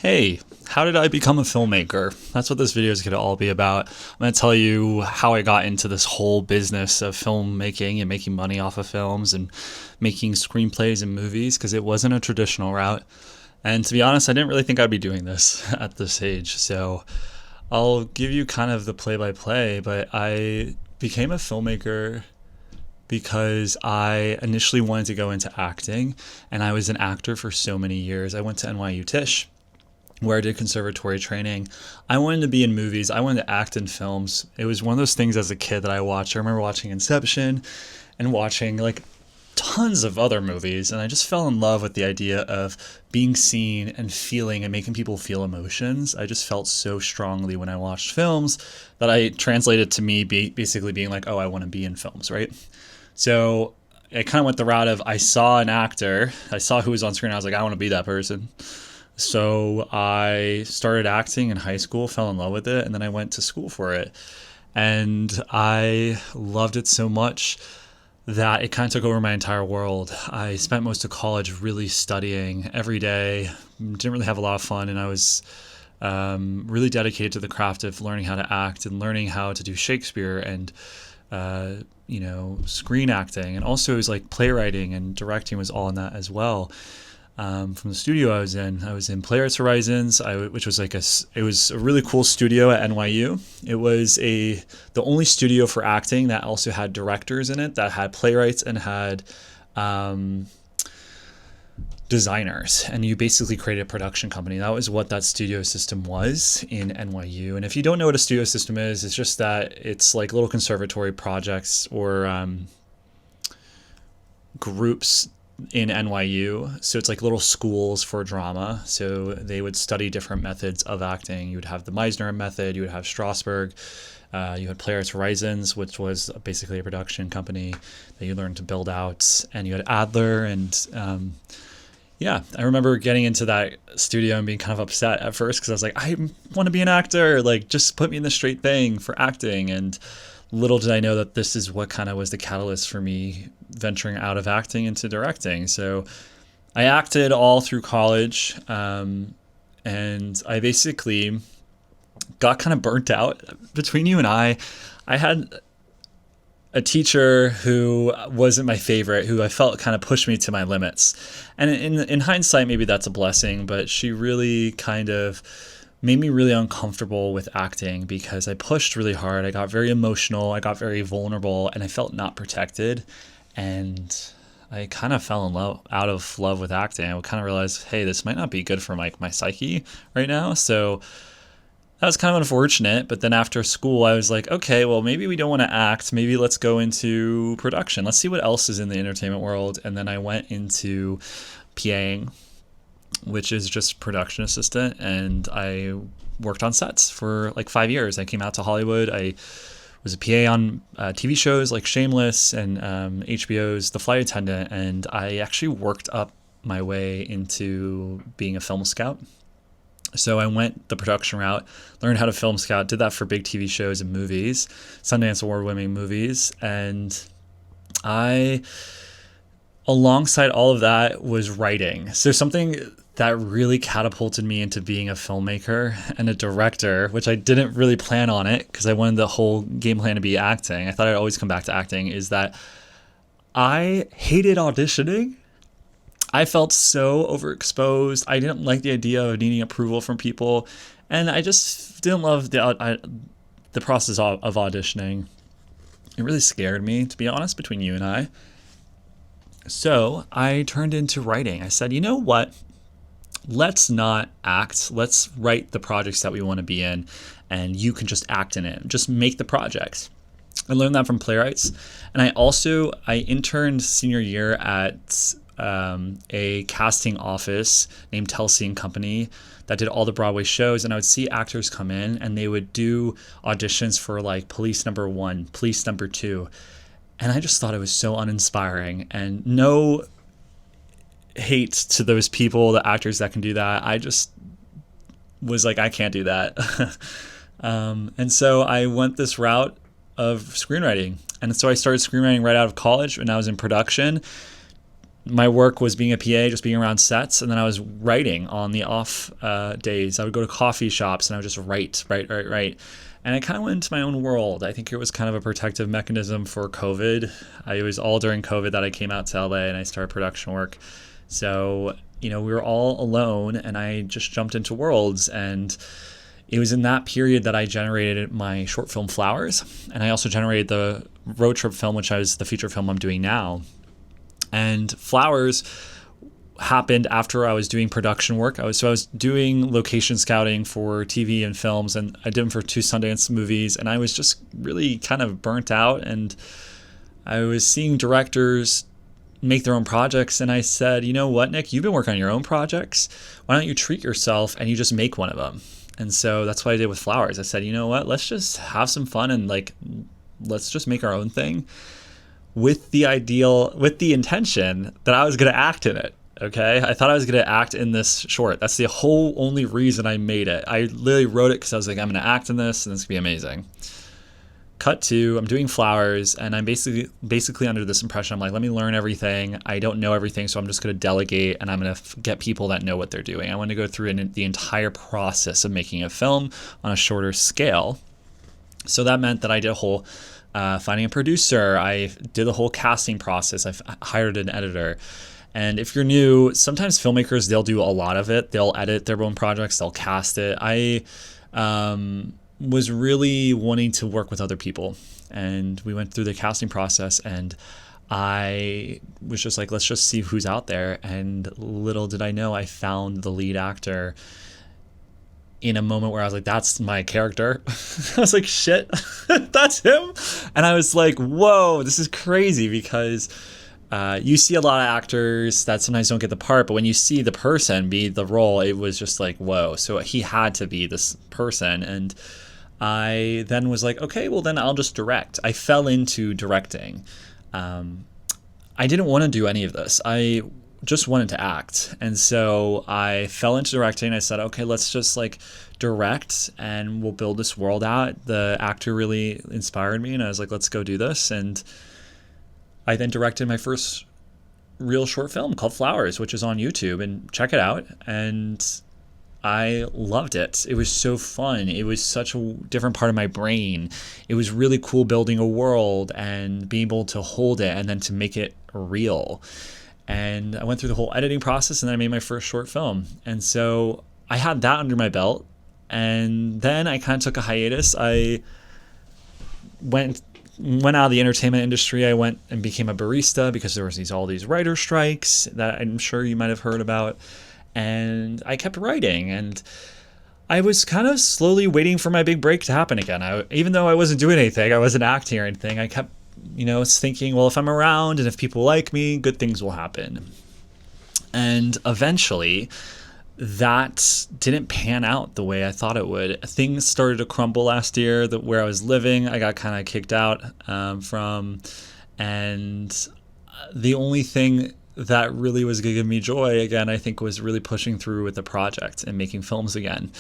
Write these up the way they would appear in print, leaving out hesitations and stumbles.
Hey, how did I become a filmmaker? That's what this video is going to all be about. I'm going to tell you how I got into this whole business of filmmaking and making money off of films and making screenplays and movies because it wasn't a traditional route. And to be honest, I didn't really think I'd be doing this at this age. So I'll give you kind of the play by play, but I became a filmmaker because I initially wanted to go into acting, and I was an actor for so many years. I went to NYU Tisch, where I did conservatory training. I wanted to be in movies. I wanted to act in films. It was one of those things as a kid that I watched. I remember watching Inception and watching like tons of other movies, and I just fell in love with the idea of being seen and feeling and making people feel emotions. I just felt so strongly when I watched films that I translated to me basically being like, oh, I want to be in films, right? So I kind of went the route of I saw an actor, I saw who was on screen, I was like, I want to be that person. So I started acting in high school, fell in love with it, and then I went to school for it. And I loved it so much that it kind of took over my entire world. I spent most of college really studying every day, didn't really have a lot of fun, and I was really dedicated to the craft of learning how to act and learning how to do Shakespeare and screen acting. And also it was like playwriting and directing was all in that as well. From the studio I was in Playwrights Horizons, which was it was a really cool studio at NYU. It was the only studio for acting that also had directors in it, that had playwrights and had designers, and you basically created a production company. That was what that studio system was in NYU. And if you don't know what a studio system is, it's just that it's like little conservatory projects or groups in NYU. So it's like little schools for drama. So they would study different methods of acting. You would have the Meisner method, you would have Strasberg, you had Playwrights Horizons, which was basically a production company that you learned to build out, and you had Adler. And I remember getting into that studio and being kind of upset at first because I was like, I want to be an actor, like just put me in the straight thing for acting. And little did I know that this is what kind of was the catalyst for me venturing out of acting into directing. So I acted all through college, and I basically got kind of burnt out. Between you and I had a teacher who wasn't my favorite, who I felt kind of pushed me to my limits. And in hindsight, maybe that's a blessing, but she really kind of made me really uncomfortable with acting because I pushed really hard. I got very emotional. I got very vulnerable, and I felt not protected. And I kind of fell out of love with acting. I kind of realized, hey, this might not be good for my psyche right now. So that was kind of unfortunate. But then after school, I was like, okay, well, maybe we don't want to act. Maybe let's go into production. Let's see what else is in the entertainment world. And then I went into PAing, which is just production assistant, and I worked on sets for like 5 years. I came out to Hollywood. I was a PA on TV shows like Shameless and HBO's The Flight Attendant, and I actually worked up my way into being a film scout. So I went the production route, learned how to film scout, did that for big TV shows and movies, Sundance Award-winning movies, and alongside all of that was writing. So something that really catapulted me into being a filmmaker and a director, which I didn't really plan on it because I wanted the whole game plan to be acting. I thought I'd always come back to acting, is that I hated auditioning. I felt so overexposed. I didn't like the idea of needing approval from people. And I just didn't love the process of auditioning. It really scared me, to be honest, between you and I. So I turned into writing. I said, you know what? Let's not act. Let's write the projects that we want to be in, and you can just act in it. Just make the projects. I learned that from Playwrights. And I interned senior year at a casting office named Telsey and Company that did all the Broadway shows. And I would see actors come in, and they would do auditions for like Police Number 1, Police Number 2. And I just thought it was so uninspiring, and no hate to those people, the actors that can do that. I just was like, I can't do that. And so I went this route of screenwriting. And so I started screenwriting right out of college when I was in production. my work was being a PA, just being around sets, and then I was writing on the off days. I would go to coffee shops and I would just write. And I kind of went into my own world. I think it was kind of a protective mechanism for COVID. It was all during COVID that I came out to LA and I started production work. So, we were all alone and I just jumped into worlds. And it was in that period that I generated my short film Flowers. And I also generated the road trip film, which is the feature film I'm doing now. And Flowers happened after I was doing production work. I was doing location scouting for TV and films, and I did them for 2 Sundance movies, and I was just really kind of burnt out, and I was seeing directors make their own projects, and I said, you know what, Nick, you've been working on your own projects. Why don't you treat yourself and you just make one of them? And so that's what I did with Flowers. I said, you know what, let's just have some fun and let's just make our own thing, with the intention that I was going to act in it. Okay. I thought I was going to act in this short. That's the whole only reason I made it. I literally wrote it because I was like, I'm going to act in this and it's going to be amazing. Cut to, I'm doing Flowers, and I'm basically under this impression. I'm like, let me learn everything. I don't know everything, so I'm just going to delegate, and I'm going to get people that know what they're doing. I want to go through the entire process of making a film on a shorter scale. So that meant that I did a whole finding a producer. I did the whole casting process. I hired an editor. And if you're new, sometimes filmmakers, they'll do a lot of it. They'll edit their own projects. They'll cast it. I was really wanting to work with other people. And we went through the casting process, and I was just like, let's just see who's out there. And little did I know, I found the lead actor in a moment where I was like, that's my character. I was like, shit, that's him. And I was like, whoa, this is crazy, because you see a lot of actors that sometimes don't get the part, but when you see the person be the role, it was just like, whoa. So he had to be this person. And I then was like, okay, well then I'll just direct. I fell into directing. I didn't want to do any of this. I just wanted to act. And so I fell into directing. I said, okay, let's just direct and we'll build this world out. The actor really inspired me, and I was like, let's go do this. And I then directed my first real short film called Flowers, which is on YouTube, and check it out. And I loved it. It was so fun. It was such a different part of my brain. It was really cool building a world and being able to hold it and then to make it real. And I went through the whole editing process, and then I made my first short film. And so I had that under my belt. And then I kind of took a hiatus. I went out of the entertainment industry. I went and became a barista because there was all these writer strikes that I'm sure you might have heard about. And I kept writing, and I was kind of slowly waiting for my big break to happen again. Even though I wasn't doing anything, I wasn't acting or anything, I kept thinking, well, if I'm around and if people like me, good things will happen. And eventually that didn't pan out the way I thought it would. Things started to crumble last year. Where I was living, I got kind of kicked out from, and the only thing that really was going to give me joy again, I think, was really pushing through with the project and making films again.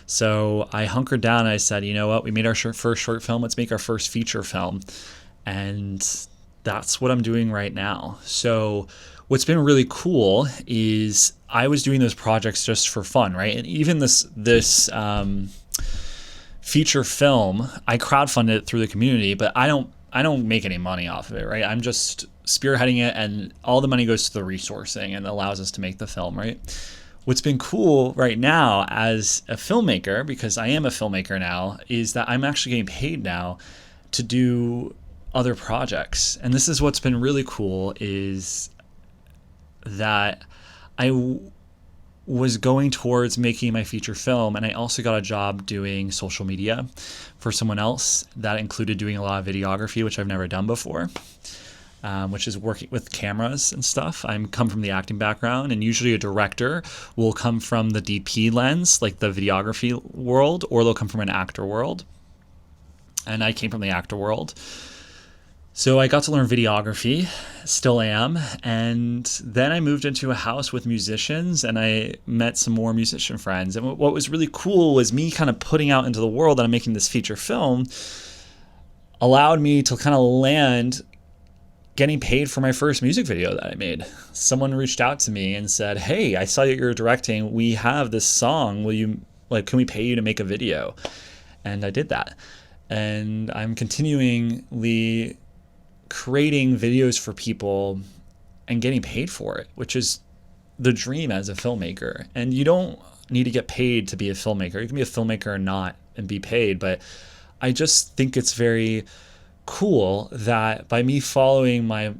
So I hunkered down and I said, you know what, we made our first short film, let's make our first feature film. And that's what I'm doing right now. So what's been really cool is I was doing those projects just for fun, right? And even this feature film, I crowdfunded it through the community, but I don't make any money off of it, right? I'm just spearheading it, and all the money goes to the resourcing and allows us to make the film, right? What's been cool right now as a filmmaker, because I am a filmmaker now, is that I'm actually getting paid now to do other projects. And this is what's been really cool, is that I was going towards making my feature film, and I also got a job doing social media for someone else. That included doing a lot of videography, which I've never done before, which is working with cameras and stuff. I'm come from the acting background, and usually a director will come from the DP lens, like the videography world, or they'll come from an actor world. And I came from the actor world. So I got to learn videography, still am, and then I moved into a house with musicians, and I met some more musician friends. And what was really cool was me kind of putting out into the world that I'm making this feature film allowed me to kind of land getting paid for my first music video that I made. Someone reached out to me and said, "Hey, I saw that you're directing. We have this song. Will you, like, can we pay you to make a video?" And I did that. And I'm continually creating videos for people and getting paid for it, which is the dream as a filmmaker. And you don't need to get paid to be a filmmaker. You can be a filmmaker or not and be paid, but I just think it's very cool that by me following my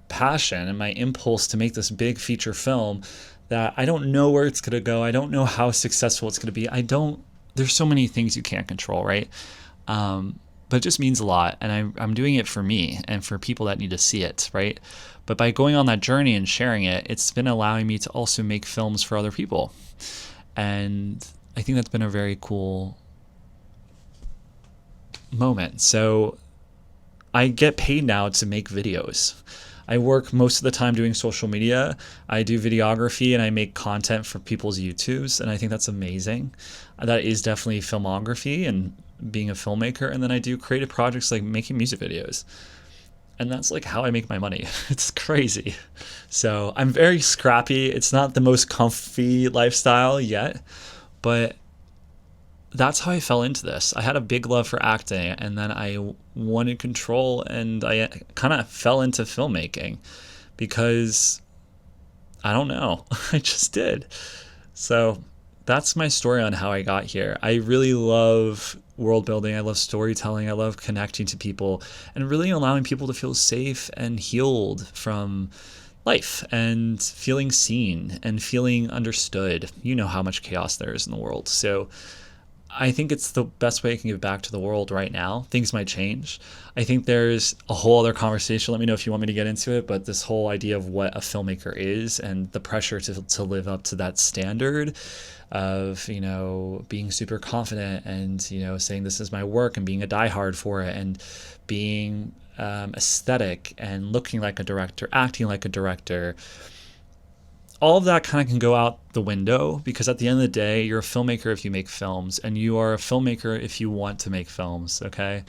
passion and my impulse to make this big feature film, that I don't know where it's going to go. I don't know how successful it's going to be. There's so many things you can't control, right? But it just means a lot. And I'm doing it for me and for people that need to see it, right? But by going on that journey and sharing it, it's been allowing me to also make films for other people. And I think that's been a very cool moment. So I get paid now to make videos. I work most of the time doing social media. I do videography and I make content for people's YouTubes. And I think that's amazing. That is definitely filmography and being a filmmaker. And then I do creative projects like making music videos. And that's like how I make my money. It's crazy. So I'm very scrappy. It's not the most comfy lifestyle yet, but that's how I fell into this. I had a big love for acting, and then I wanted control, and I kind of fell into filmmaking because I don't know. I just did. So that's my story on how I got here. I really love world building. I love storytelling. I love connecting to people and really allowing people to feel safe and healed from life and feeling seen and feeling understood. You know how much chaos there is in the world. So I think it's the best way I can give back to the world right now. Things might change. I think there's a whole other conversation. Let me know if you want me to get into it, but this whole idea of what a filmmaker is and the pressure to live up to that standard of, being super confident and, saying this is my work and being a diehard for it and being aesthetic and looking like a director, acting like a director. All of that kind of can go out the window because at the end of the day, you're a filmmaker if you make films, and you are a filmmaker if you want to make films, okay?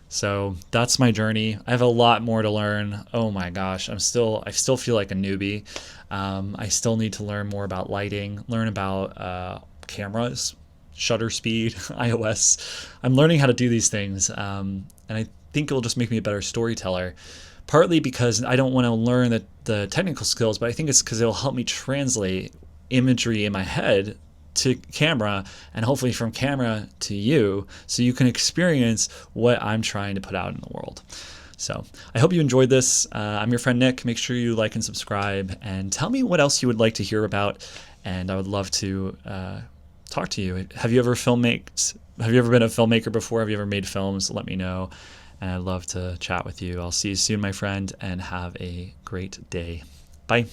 So that's my journey. I have a lot more to learn. Oh my gosh, I still feel like a newbie. I still need to learn more about lighting, learn about cameras, shutter speed, iOS. I'm learning how to do these things, and I think it'll just make me a better storyteller. Partly because I don't want to learn the technical skills, but I think it's because it'll help me translate imagery in my head to camera, and hopefully from camera to you, so you can experience what I'm trying to put out in the world. So I hope you enjoyed this. I'm your friend Nick. Make sure you like and subscribe, and tell me what else you would like to hear about, and I would love to talk to you. Have you ever been a filmmaker before? Have you ever made films? Let me know. And I'd love to chat with you. I'll see you soon, my friend, and have a great day. Bye.